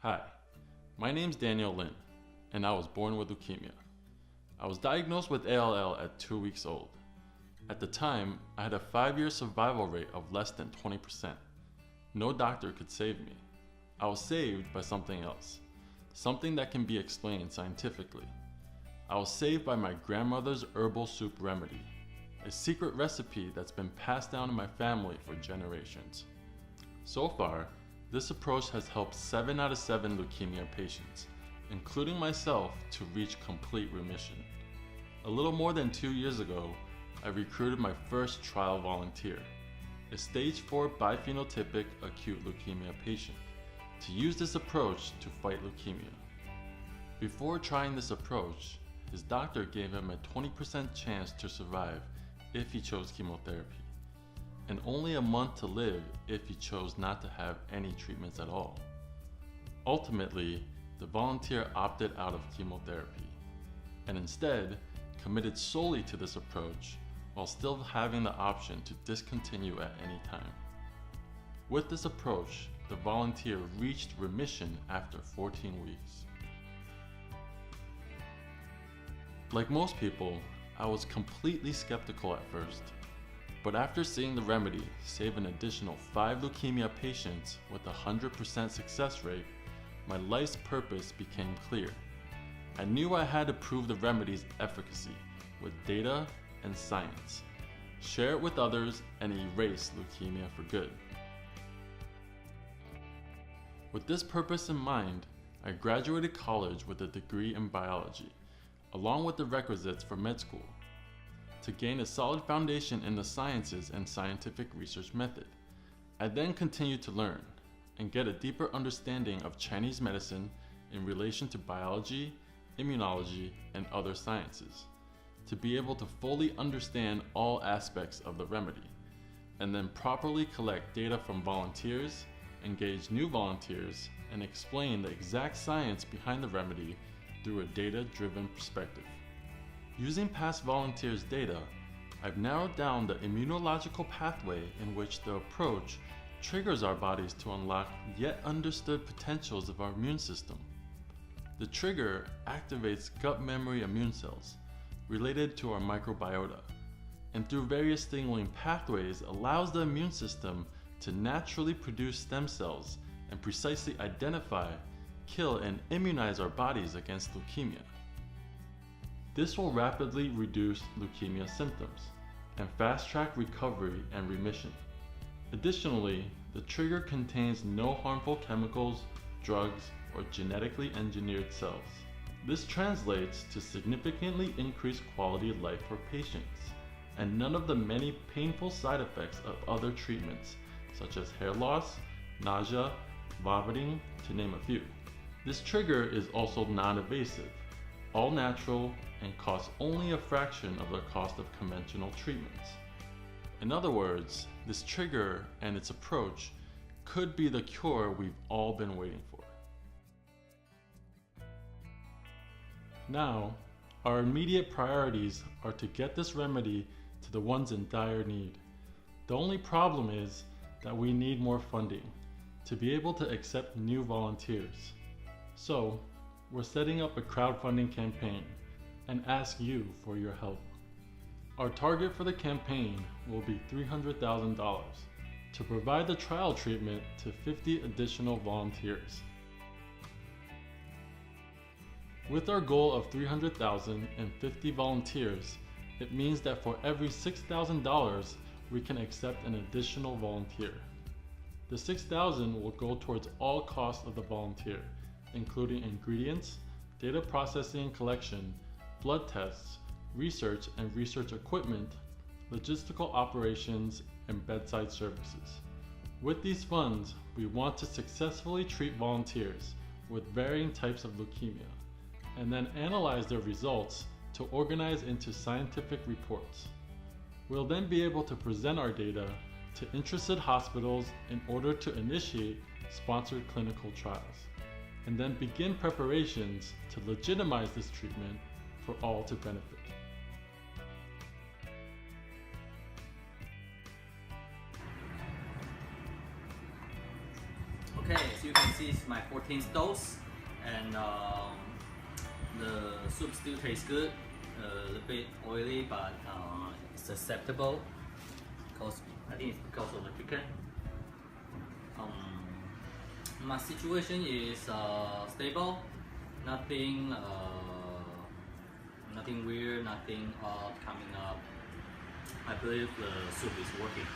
Hi, my name's Daniel Lin, and I was born with leukemia. I was diagnosed with ALL at 2 weeks old. At the time, I had a 5-year survival rate of less than 20%. No doctor could save me. I was saved by something else, something that can be explained scientifically. I was saved by my grandmother's herbal soup remedy, a secret recipe that's been passed down in my family for generations. So far, this approach has helped 7 out of 7 leukemia patients, including myself, to reach complete remission. A little more than 2 years ago, I recruited my first trial volunteer, a stage 4 biphenotypic acute leukemia patient, to use this approach to fight leukemia. Before trying this approach, his doctor gave him a 20% chance to survive if he chose chemotherapy, and only a month to live if he chose not to have any treatments at all. Ultimately, the volunteer opted out of chemotherapy, and instead committed solely to this approach while still having the option to discontinue at any time. With this approach, the volunteer reached remission after 14 weeks. Like most people, I was completely skeptical at first. But after seeing the remedy save an additional 5 leukemia patients with a 100% success rate, my life's purpose became clear. I knew I had to prove the remedy's efficacy with data and science, share it with others, and erase leukemia for good. With this purpose in mind, I graduated college with a degree in biology, along with the requisites for med school, to gain a solid foundation in the sciences and scientific research method. I then continued to learn and get a deeper understanding of Chinese medicine in relation to biology, immunology, and other sciences, to be able to fully understand all aspects of the remedy, and then properly collect data from volunteers, engage new volunteers, and explain the exact science behind the remedy through a data-driven perspective. Using past volunteers' data, I've narrowed down the immunological pathway in which the approach triggers our bodies to unlock yet understood potentials of our immune system. The trigger activates gut memory immune cells related to our microbiota, and through various signaling pathways allows the immune system to naturally produce stem cells and precisely identify, kill, and immunize our bodies against leukemia. This will rapidly reduce leukemia symptoms and fast-track recovery and remission. Additionally, the trigger contains no harmful chemicals, drugs, or genetically engineered cells. This translates to significantly increased quality of life for patients, and none of the many painful side effects of other treatments, such as hair loss, nausea, vomiting, to name a few. This trigger is also non-invasive, all natural, and costs only a fraction of the cost of conventional treatments. In other words, this trigger and its approach could be the cure we've all been waiting for. Now, our immediate priorities are to get this remedy to the ones in dire need. The only problem is that we need more funding to be able to accept new volunteers. So, we're setting up a crowdfunding campaign and ask you for your help. Our target for the campaign will be $300,000 to provide the trial treatment to 50 additional volunteers. With our goal of $300,000 and 50 volunteers, it means that for every $6,000, we can accept an additional volunteer. The $6,000 will go towards all costs of the volunteer, including ingredients, data processing and collection, blood tests, research and research equipment, logistical operations, and bedside services. With these funds, we want to successfully treat volunteers with varying types of leukemia, and then analyze their results to organize into scientific reports. We'll then be able to present our data to interested hospitals in order to initiate sponsored clinical trials, and then begin preparations to legitimize this treatment for all to benefit. Okay, as you can see, it's my 14th dose, and the soup still tastes good. A little bit oily, but it's acceptable. Because I think it's because of the chicken. My situation is stable. Nothing weird, nothing odd coming up. I believe the soup is working.